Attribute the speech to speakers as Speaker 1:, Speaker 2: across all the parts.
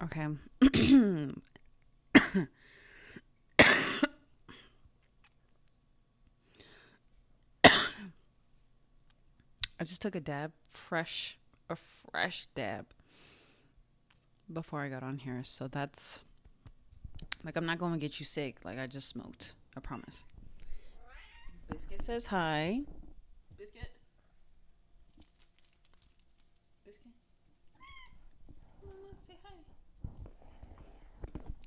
Speaker 1: Okay. I just took a fresh dab before I got on here. So that's like, I'm not going to get you sick. Like, I just smoked. I promise. Biscuit says hi. Biscuit? Biscuit? Mama, say hi.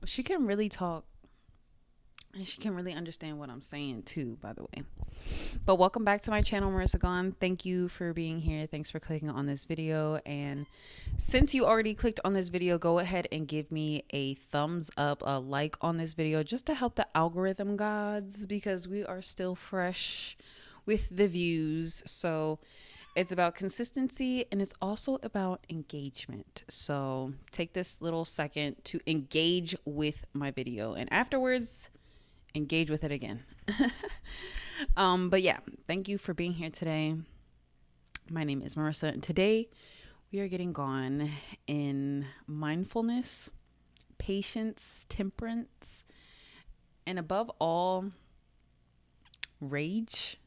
Speaker 1: She can really talk. And she can really understand what I'm saying too, by the way. But welcome back to my channel, Marissa Gone. Thank you for being here. Thanks for clicking on this video. And since you already clicked on this video, go ahead and give me a thumbs up, a like on this video, just to help the algorithm gods, because we are still fresh with the views. So it's about consistency, and it's also about engagement. So take this little second to engage with my video, and afterwards engage with it again. But yeah, thank you for being here today. My name is Marissa, and today we are getting gone in mindfulness, patience, temperance, and above all, rage.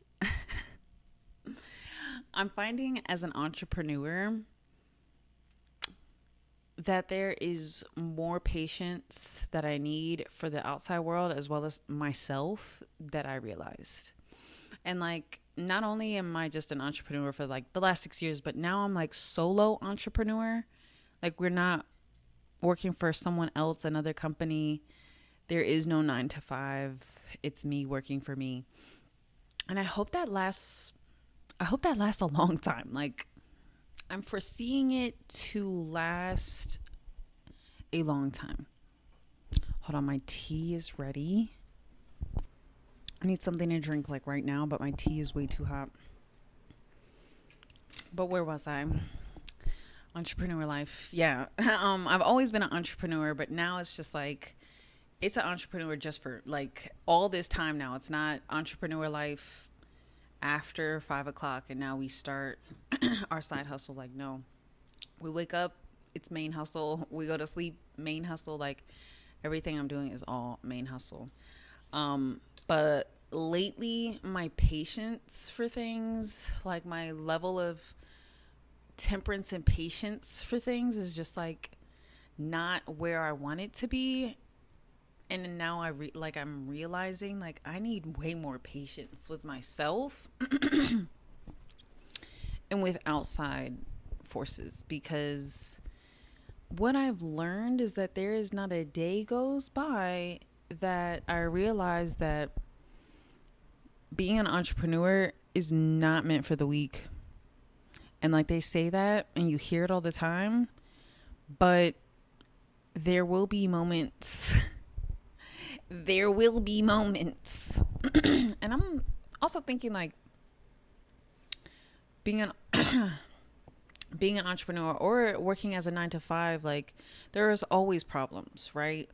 Speaker 1: I'm finding as an entrepreneur that there is more patience that I need for the outside world as well as myself that I realized. And like, not only am I just an entrepreneur for like the last 6 years, but now I'm like solo entrepreneur. Like, we're not working for someone else, another company. There is no 9 to 5. It's me working for me. And I hope that lasts a long time. Like, I'm foreseeing it to last a long time. Hold on, my tea is ready. I need something to drink like right now, but my tea is way too hot. But where was I? Entrepreneur life. Yeah. I've always been an entrepreneur, but now it's just like, it's an entrepreneur just for like all this time now. It's not entrepreneur life after 5 o'clock and now we start our side hustle. Like, no, we wake up, it's main hustle. We go to sleep, main hustle. Like, everything I'm doing is all main hustle. But lately, my patience for things, like my level of temperance and patience for things, is just like not where I want it to be. And now I'm realizing like I need way more patience with myself and with outside forces, because what I've learned is that there is not a day goes by that I realize that being an entrepreneur is not meant for the weak. And like, they say that and you hear it all the time, but there will be moments. There will be moments. And I'm also thinking like, being an being an entrepreneur or working as a 9 to 5, like, there is always problems, right?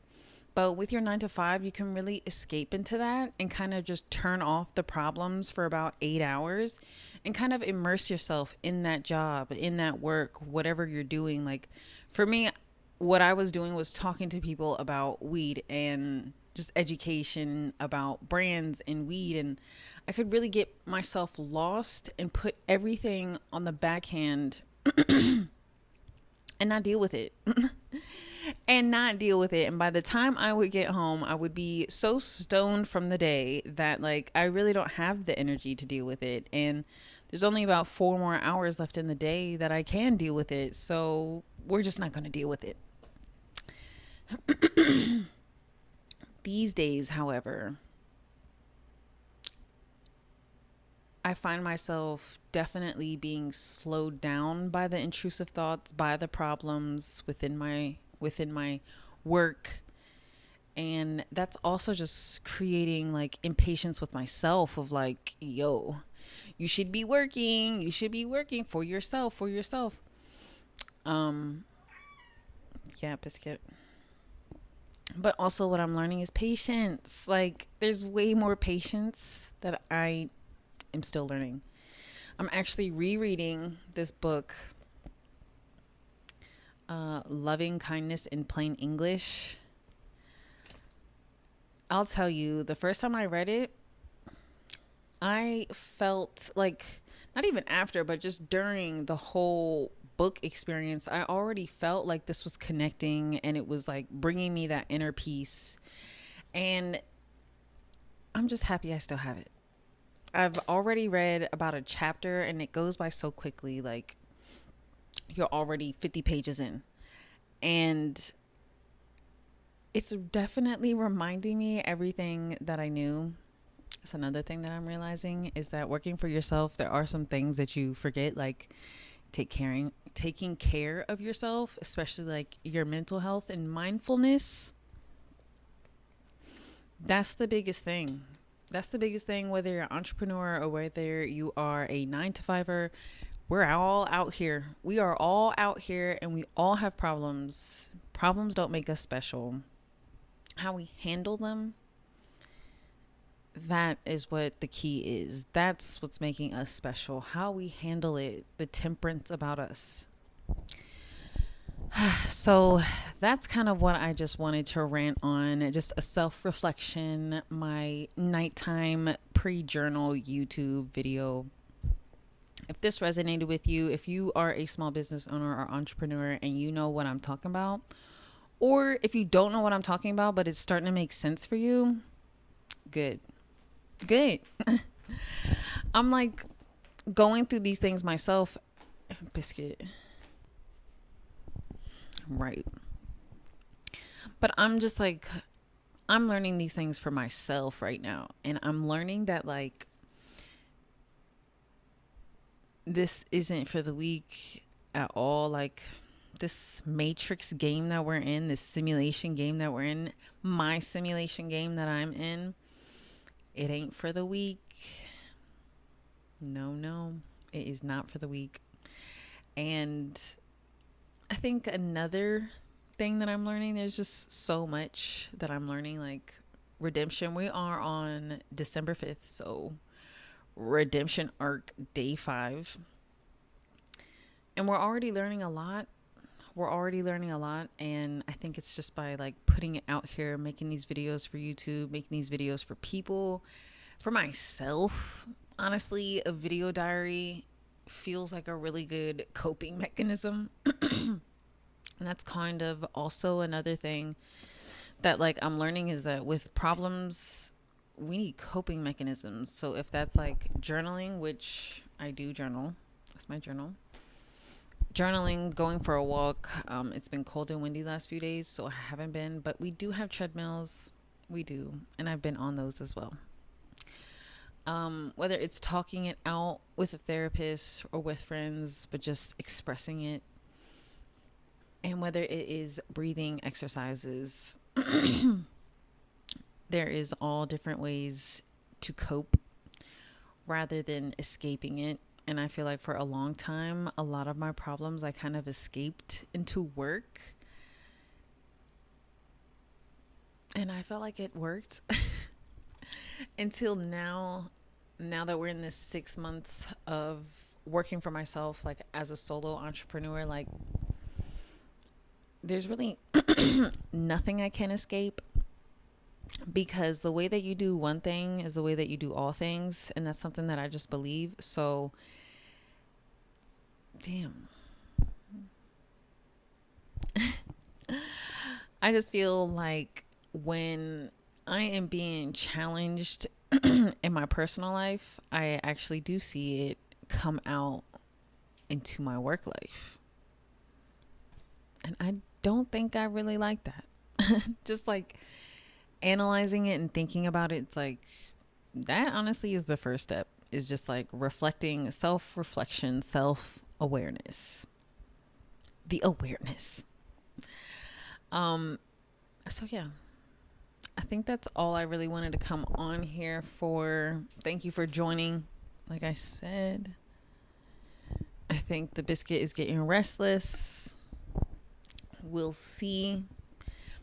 Speaker 1: But with your 9 to 5, you can really escape into that and kind of just turn off the problems for about 8 hours and kind of immerse yourself in that job, in that work, whatever you're doing. Like, for me, what I was doing was talking to people about weed and just education about brands and weed. And I could really get myself lost and put everything on the backhand and not deal with it. And by the time I would get home, I would be so stoned from the day that like I really don't have the energy to deal with it. And there's only about 4 more hours left in the day that I can deal with it. So we're just not going to deal with it. These days, however, I find myself definitely being slowed down by the intrusive thoughts, by the problems within my work. And that's also just creating like impatience with myself of like, yo, you should be working. You should be working for yourself, Yeah, biscuit. But also what I'm learning is patience. Like, there's way more patience that I am still learning. I'm actually rereading this book Loving Kindness in Plain English. I'll tell you, the first time I read it, I felt like, not even after, but just during the whole book experience, I already felt like this was connecting and it was like bringing me that inner peace. And I'm just happy I still have it. I've already read about a chapter and it goes by so quickly. Like, you're already 50 pages in. And it's definitely reminding me everything that I knew. It's another thing that I'm realizing is that working for yourself, there are some things that you forget, like taking care of yourself, especially like your mental health and mindfulness. That's the biggest thing. That's the biggest thing, whether you're an entrepreneur or whether you are a 9 to 5er. We're all out here. We are all out here and we all have problems. Problems don't make us special. How we handle them, that is what the key is. That's what's making us special. How we handle it, the temperance about us. So that's kind of what I just wanted to rant on. Just a self-reflection, my nighttime pre-journal YouTube video. If this resonated with you, if you are a small business owner or entrepreneur and you know what I'm talking about, or if you don't know what I'm talking about, but it's starting to make sense for you, good. I'm like going through these things myself. Biscuit. Right. But I'm just like, I'm learning these things for myself right now. And I'm learning that like, this isn't for the weak at all. Like, this matrix game that we're in, this simulation game that we're in, my simulation game that I'm in, it ain't for the weak. No, it is not for the weak. And I think another thing that I'm learning, there's just so much that I'm learning, like redemption. We are on December 5th, so redemption arc day 5. And we're already learning a lot. And I think it's just by like putting it out here, making these videos for YouTube, making these videos for people, for myself. Honestly, a video diary feels like a really good coping mechanism. And that's kind of also another thing that like I'm learning is that with problems, we need coping mechanisms. So if that's like journaling, which I do journal, that's my journal. Journaling, going for a walk. It's been cold and windy last few days, so I haven't been, but we do have treadmills. We do. And I've been on those as well. Whether it's talking it out with a therapist or with friends, but just expressing it. And whether it is breathing exercises, there is all different ways to cope rather than escaping it. And I feel like for a long time, a lot of my problems, I kind of escaped into work. And I felt like it worked until now that we're in this 6 months of working for myself, like as a solo entrepreneur, like there's really nothing I can escape, because the way that you do one thing is the way that you do all things. And that's something that I just believe. So, damn. I just feel like when I am being challenged in my personal life, I actually do see it come out into my work life. And I don't think I really like that. Just like analyzing it and thinking about it, it's like that honestly is the first step, is just like reflecting, self-reflection, self-awareness, the awareness. So yeah, I think that's all I really wanted to come on here for. Thank you for joining. Like I said, I think the biscuit is getting restless. We'll see.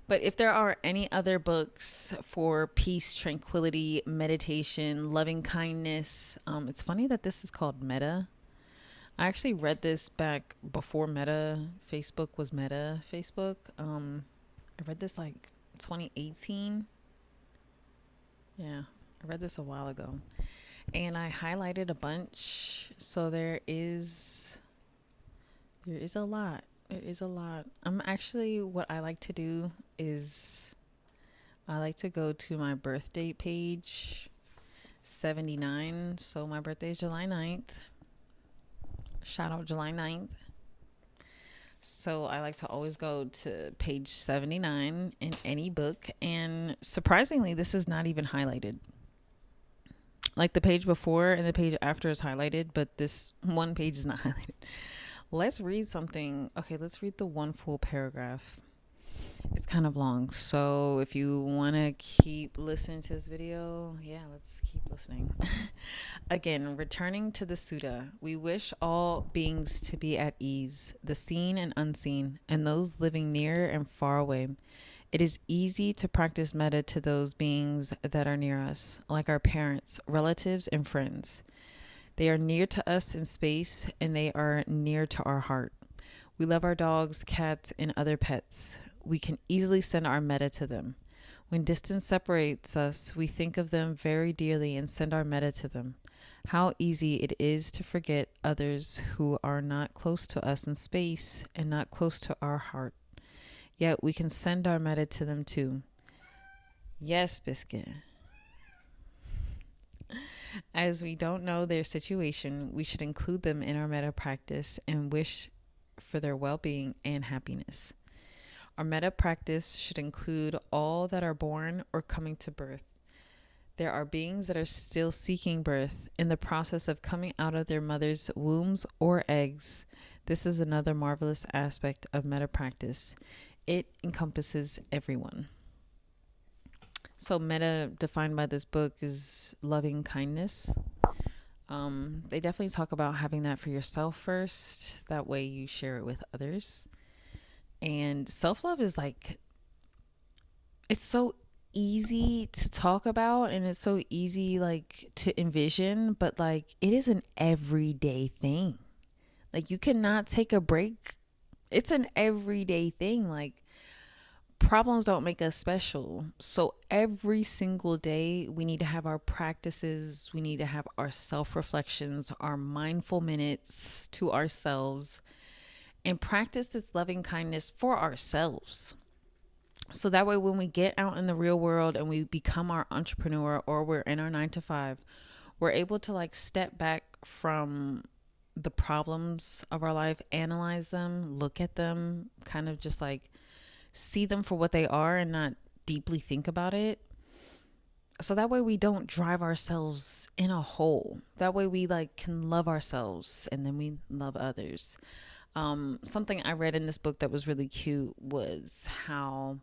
Speaker 1: But if there are any other books for peace, tranquility, meditation, loving kindness, it's funny that this is called meta. I actually read this back before Facebook was Facebook. I read this like 2018. Yeah, I read this a while ago. And I highlighted a bunch. So there is a lot. There is a lot. What I like to do is I like to go to my birthday page, 79. So my birthday is July 9th. Shout out July 9th. So I like to always go to page 79 in any book. And surprisingly, this is not even highlighted. Like the page before and the page after is highlighted, but this one page is not highlighted. Let's read something. Okay, let's read the one full paragraph. It's kind of long. So if you want to keep listening to this video, yeah, let's keep listening. Again, returning to the Sutta, we wish all beings to be at ease, the seen and unseen, and those living near and far away. It is easy to practice metta to those beings that are near us, like our parents, relatives, and friends. They are near to us in space, and they are near to our heart. We love our dogs, cats, and other pets. We can easily send our metta to them. When distance separates us, we think of them very dearly and send our metta to them. How easy it is to forget others who are not close to us in space and not close to our heart. Yet we can send our metta to them too. Yes, Biscuit. As we don't know their situation, we should include them in our metta practice and wish for their well-being and happiness. Our metta practice should include all that are born or coming to birth. There are beings that are still seeking birth in the process of coming out of their mother's wombs or eggs. This is another marvelous aspect of metta practice. It encompasses everyone. So metta, defined by this book, is loving kindness. They definitely talk about having that for yourself first. That way you share it with others. And self-love is like, it's so easy to talk about and it's so easy like to envision, but like it is an everyday thing. Like you cannot take a break. It's an everyday thing. Like problems don't make us special. So every single day we need to have our practices. We need to have our self-reflections, our mindful minutes to ourselves, and practice this loving kindness for ourselves. So that way when we get out in the real world and we become our entrepreneur or we're in our 9 to 5, we're able to like step back from the problems of our life, analyze them, look at them, kind of just like see them for what they are and not deeply think about it. So that way we don't drive ourselves in a hole. That way we like can love ourselves and then we love others. Something I read in this book that was really cute was how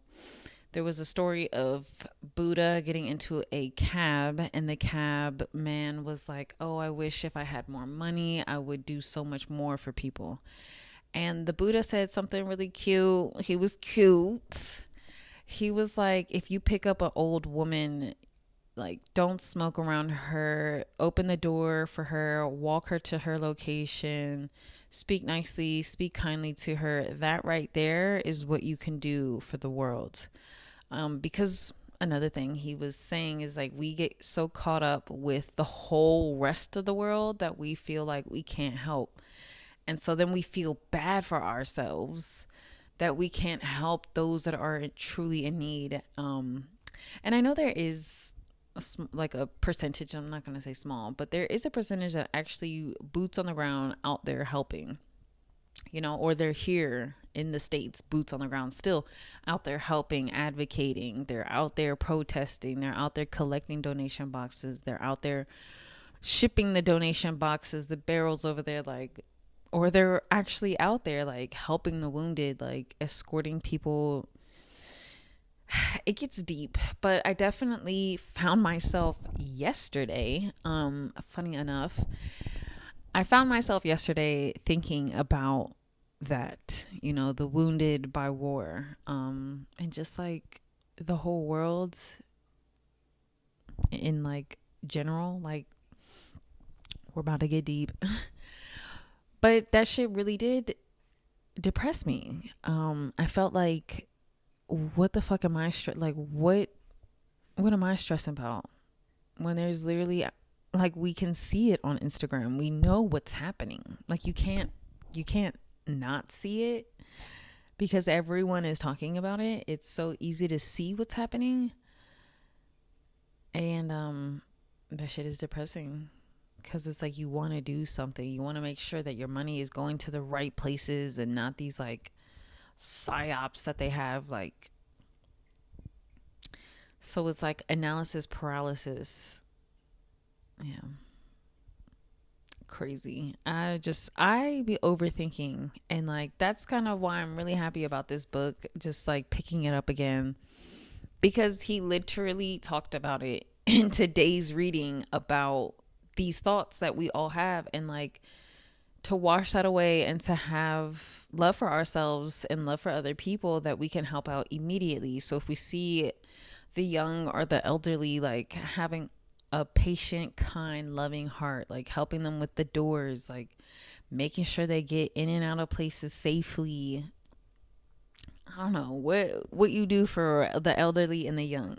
Speaker 1: there was a story of Buddha getting into a cab and the cab man was like, oh, I wish if I had more money, I would do so much more for people. And the Buddha said something really cute. He was cute. He was like, if you pick up an old woman, like don't smoke around her, open the door for her, walk her to her location, speak nicely, speak kindly to her. That right there is what you can do for the world. Because another thing he was saying is like we get so caught up with the whole rest of the world that we feel like we can't help. And so then we feel bad for ourselves that we can't help those that are truly in need. And I know there is like a percentage, I'm not going to say small, but there is a percentage that actually boots on the ground out there helping, you know, or they're here in the States, boots on the ground, still out there helping, advocating. They're out there protesting. They're out there collecting donation boxes. They're out there shipping the donation boxes, the barrels over there, like, or they're actually out there like helping the wounded, like escorting people. It gets deep, but I definitely found myself yesterday, funny enough, I found myself yesterday thinking about that, you know, the wounded by war, and just like the whole world in like general, like we're about to get deep. But that shit really did depress me. I felt like, what the fuck am I like what am I stressing about when there's literally, like, we can see it on Instagram. We know what's happening. Like, you can't not see it because everyone is talking about it. It's so easy to see what's happening. And that shit is depressing because it's like you want to do something. You want to make sure that your money is going to the right places and not these like psyops that they have, like. So it's like analysis paralysis. Yeah. Crazy. I be overthinking, and like that's kind of why I'm really happy about this book, just like picking it up again, because he literally talked about it in today's reading about these thoughts that we all have, and like to wash that away and to have love for ourselves and love for other people that we can help out immediately. So if we see the young or the elderly, like having a patient, kind, loving heart, like helping them with the doors, like making sure they get in and out of places safely. I don't know what you do for the elderly and the young.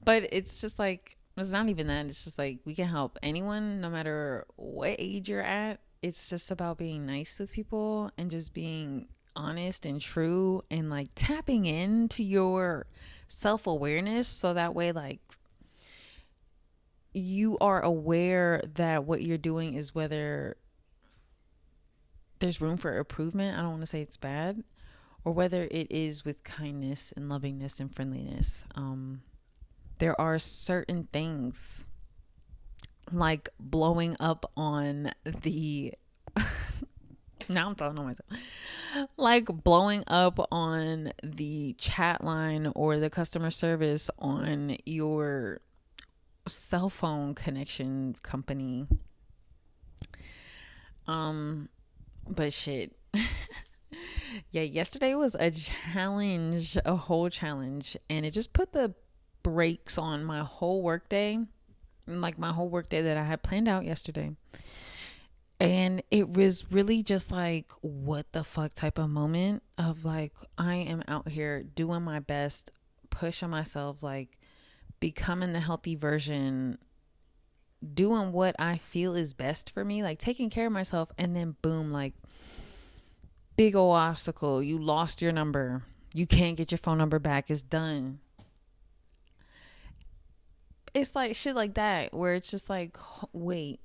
Speaker 1: But it's just like, it's not even that. It's just like we can help anyone no matter what age you're at. It's just about being nice with people and just being honest and true and like tapping into your self-awareness, so that way like you are aware that what you're doing is, whether there's room for improvement, I don't want to say it's bad, or whether it is with kindness and lovingness and friendliness. There are certain things like blowing up on the now I'm talking to myself, like blowing up on the chat line or the customer service on your cell phone connection company. But shit. Yeah, yesterday was a challenge, a whole challenge, and it just put the brakes on my whole workday, like my whole workday that I had planned out yesterday. And it was really just like, what the fuck type of moment of like, I am out here doing my best, pushing myself, like becoming the healthy version, doing what I feel is best for me, like taking care of myself. And then boom, like big old obstacle. You lost your number. You can't get your phone number back. It's done. It's like shit like that where it's just like, wait,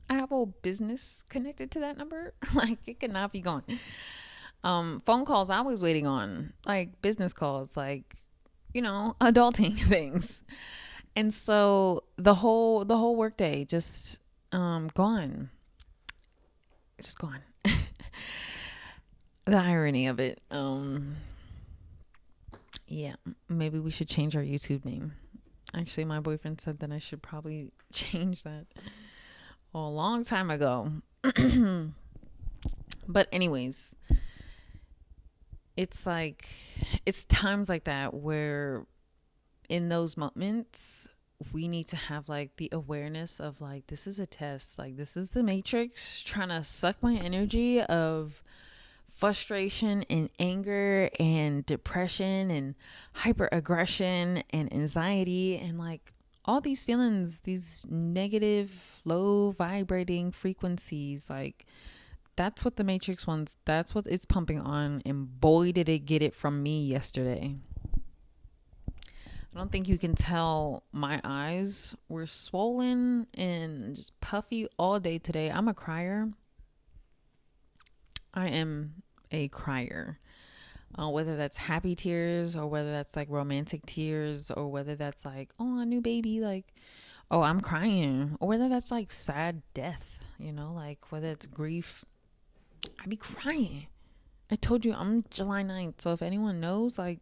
Speaker 1: I have a whole business connected to that number. Like it cannot be gone. Phone calls I was waiting on, like business calls, like, you know, adulting things. And so the whole workday just gone. Just gone. The irony of it. Yeah, maybe we should change our YouTube name. Actually, my boyfriend said that I should probably change that a long time ago. But anyways, it's like, it's times like that where in those moments we need to have like the awareness of like, this is a test. Like this is the matrix trying to suck my energy of frustration and anger and depression and hyperaggression and anxiety and like all these feelings, these negative, low vibrating frequencies. Like that's what the matrix wants. That's what it's pumping on. And boy, did it get it from me yesterday. I don't think you can tell, my eyes were swollen and just puffy all day today. I'm a crier. I am a crier. Whether that's happy tears or whether that's like romantic tears or whether that's like, oh, a new baby, like, oh, I'm crying. Or whether that's like sad death, you know, like whether it's grief, I be crying. I told you I'm July 9th. So if anyone knows, like,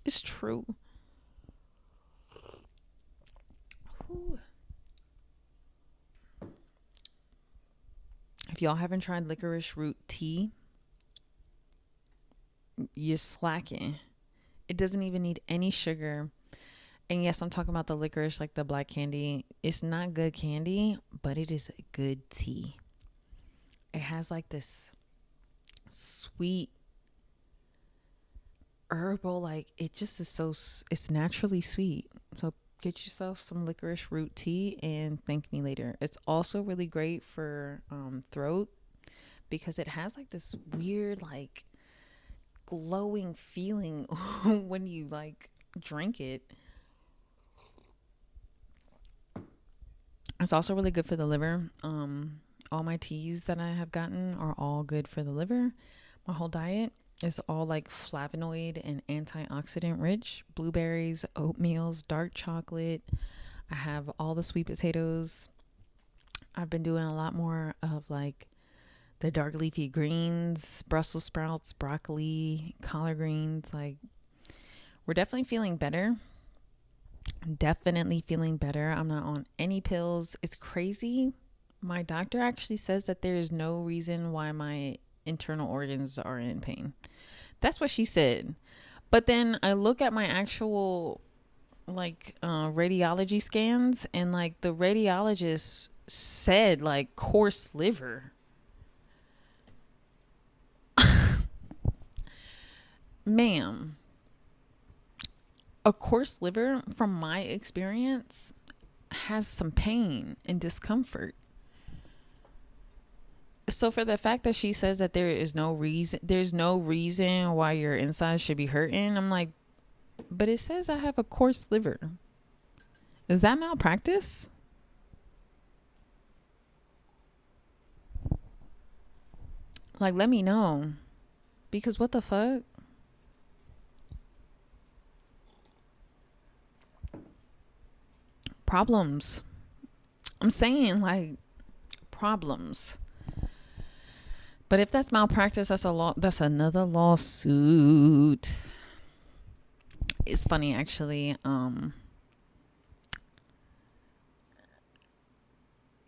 Speaker 1: it's true. Whew. If y'all haven't tried licorice root tea, you're slacking. It doesn't even need any sugar. And yes, I'm talking about the licorice, like the black candy. It's not good candy, but it is a good tea. It has like this sweet herbal, like it just is so, it's naturally sweet. So get yourself some licorice root tea and thank me later. It's also really great for throat because it has like this weird like glowing feeling when you like drink it. It's also really good for the liver. All my teas that I have gotten are all good for the liver. My whole diet is all like flavonoid and antioxidant rich. Blueberries, oatmeals, dark chocolate. I have all the sweet potatoes. I've been doing a lot more of like the dark leafy greens, Brussels sprouts, broccoli, collard greens. Like, we're definitely feeling better. Definitely feeling better. I'm not on any pills. It's crazy. My doctor actually says that there is no reason why my internal organs are in pain. That's what she said. But then I look at my actual like radiology scans, and like the radiologist said like coarse liver. Ma'am, a coarse liver, from my experience, has some pain and discomfort. So for the fact that she says that there's no reason why your insides should be hurting, I'm like, but it says I have a coarse liver. Is that malpractice? Like, let me know. Because what the fuck? Problems. I'm saying like problems. But if that's malpractice, that's another lawsuit. It's funny actually. I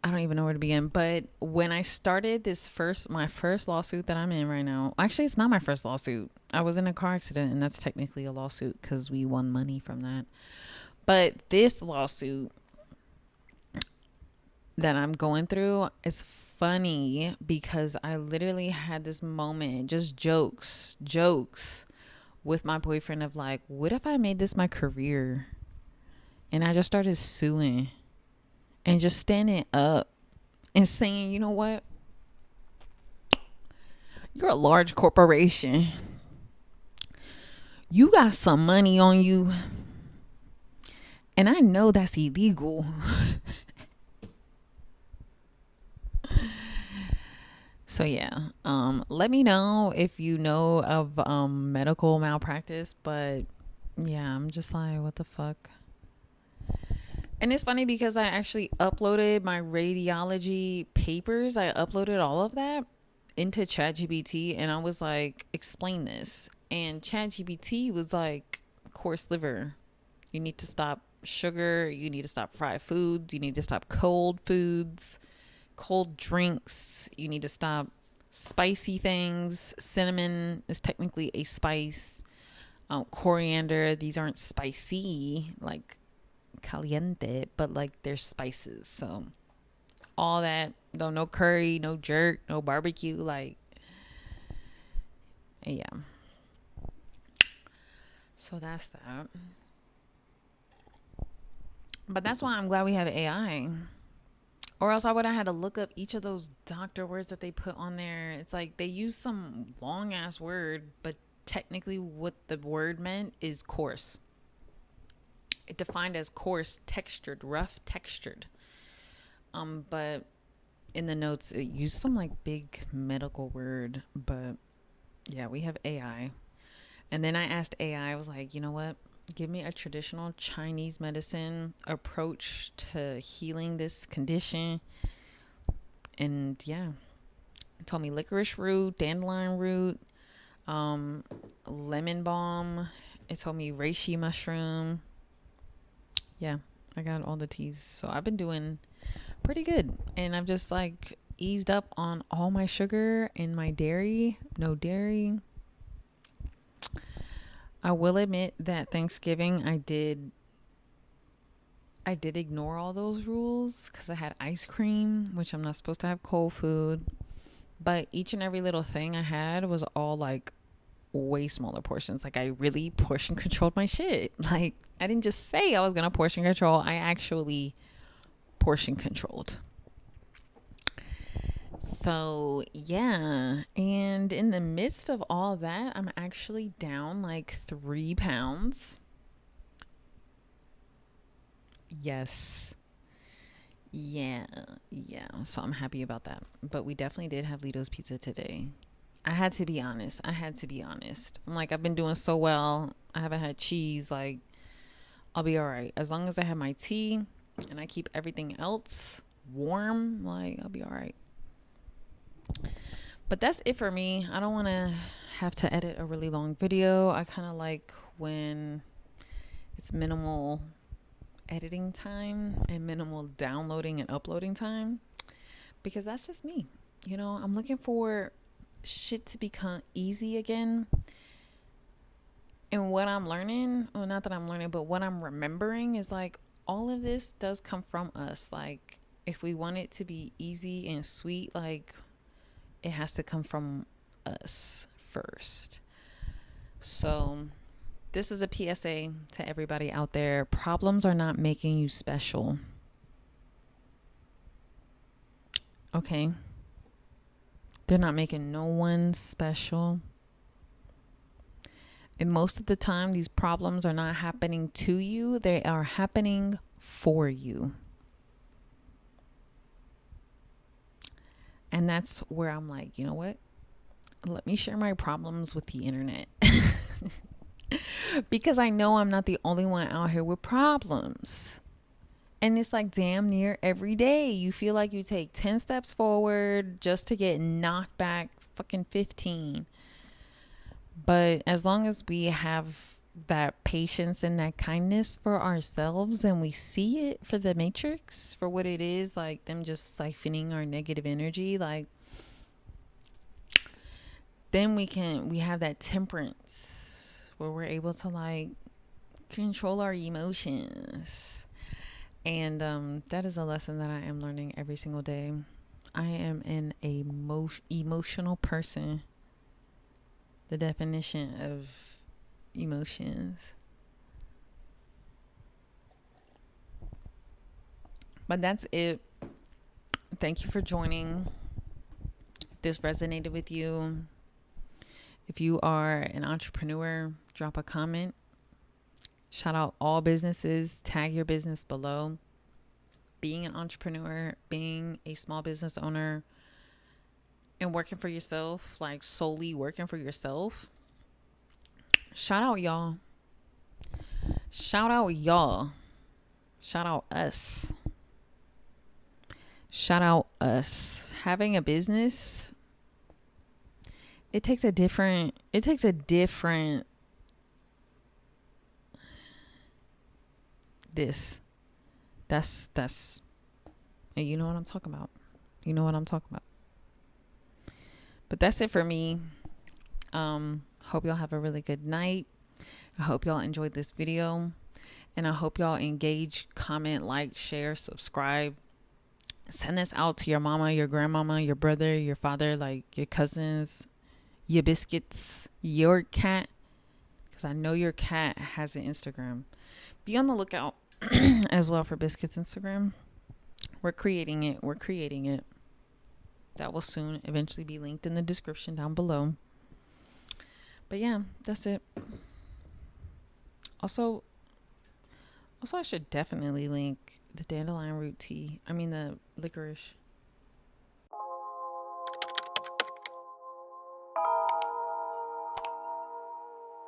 Speaker 1: don't even know where to begin. But when I started my first lawsuit that I'm in right now, actually, it's not my first lawsuit. I was in a car accident, and that's technically a lawsuit because we won money from that. But this lawsuit that I'm going through is funny because I literally had this moment, just jokes with my boyfriend of like, what if I made this my career? And I just started suing and just standing up and saying, you know what? You're a large corporation. You got some money on you. And I know that's illegal. So yeah, let me know if you know of medical malpractice. But yeah, I'm just like, what the fuck? And it's funny because I actually uploaded my radiology papers. I uploaded all of that into ChatGPT, and I was like, explain this. And ChatGPT was like, coarse liver. You need to stop sugar. You need to stop fried foods. You need to stop cold foods, cold drinks. You need to stop spicy things. Cinnamon is technically a spice. Coriander, these aren't spicy like caliente, but like they're spices. So all that, no curry, no jerk, no barbecue, like, yeah. So that's that. But that's why I'm glad we have AI. Or else I would have had to look up each of those doctor words that they put on there. It's like they use some long ass word, but technically what the word meant is coarse. It defined as coarse, textured, rough, textured. But in the notes it used some like big medical word. But yeah, we have AI. And then I asked AI, I was like, you know what? Give me a traditional Chinese medicine approach to healing this condition. And yeah, it told me licorice root, dandelion root, lemon balm. It told me reishi mushroom. Yeah, I got all the teas. So I've been doing pretty good. And I've just like eased up on all my sugar and my dairy. No dairy. I will admit that Thanksgiving I did I did ignore all those rules because I had ice cream, which I'm not supposed to have cold food. But each and every little thing I had was all like way smaller portions. Like I really portion controlled my shit. Like I didn't just say I was going to portion control. I actually portion controlled. So yeah. And in the midst of all that, I'm actually down like 3 pounds. Yes. Yeah. Yeah. So I'm happy about that. But we definitely did have Lido's pizza today. I had to be honest. I'm like, I've been doing so well. I haven't had cheese. Like, I'll be all right. As long as I have my tea and I keep everything else warm, like, I'll be all right. But that's it for me. I don't want to have to edit a really long video. I kind of like when it's minimal editing time and minimal downloading and uploading time, because that's just me. You know, I'm looking for shit to become easy again. And what I'm learning, well, not that I'm learning, but what I'm remembering is like all of this does come from us. Like if we want it to be easy and sweet, like it has to come from us first. So this is a PSA to everybody out there. Problems are not making you special. Okay? They're not making no one special. And most of the time, these problems are not happening to you. They are happening for you. And that's where I'm like, you know what? Let me share my problems with the internet. Because I know I'm not the only one out here with problems. And it's like damn near every day. You feel like you take 10 steps forward just to get knocked back fucking 15. But as long as we have that patience and that kindness for ourselves and we see it for the matrix for what it is, like them just siphoning our negative energy, like then we have that temperance where we're able to like control our emotions. And that is a lesson that I am learning every single day. I am an emotional person. The definition of emotions. But that's it. Thank you for joining. If this resonated with you, if you are an entrepreneur, drop a comment. Shout out all businesses. Tag your business below. Being an entrepreneur, being a small business owner, and working for yourself, like solely working for yourself. Shout out y'all. Shout out y'all. Shout out us. Shout out us. Having a business, it takes a different that's you know what I'm talking about. But that's it for me. Hope y'all have a really good night. I hope y'all enjoyed this video. And I hope y'all engage, comment, like, share, subscribe. Send this out to your mama, your grandmama, your brother, your father, like your cousins, your biscuits, your cat. Because I know your cat has an Instagram. Be on the lookout as well for Biscuit's Instagram. We're creating it. That will soon eventually be linked in the description down below. But yeah, that's it. Also, I should definitely link the dandelion root tea. I mean the licorice.